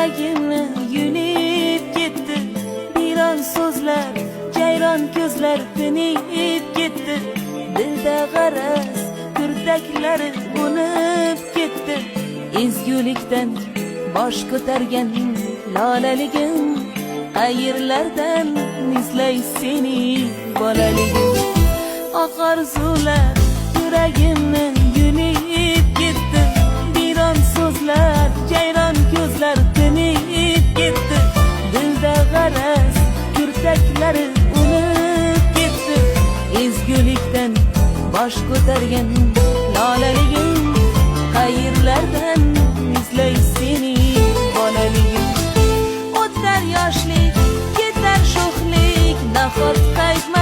yuragimni yulib ketdi. Biron so'zlar, jayron ko'zlar tinib ketdi. Dilda g'araz kurtaklari unib ketdi. Ezgulikdan bosh ko'targan lolaligim, qayerlardan izlay seni bolaligim. Oqar suvlar yuragimni yulib ketdi. Biron so'zlar, jayron ko'zlar tinib ketdi. Dilda g'araz kurtaklari unib ketdi. Ezgulikdan bosh ko'targan lolaligim, qayerlardan izlay seni bolaligim. O'tar yoshlik, ketar sho'xlik, nahot qaytma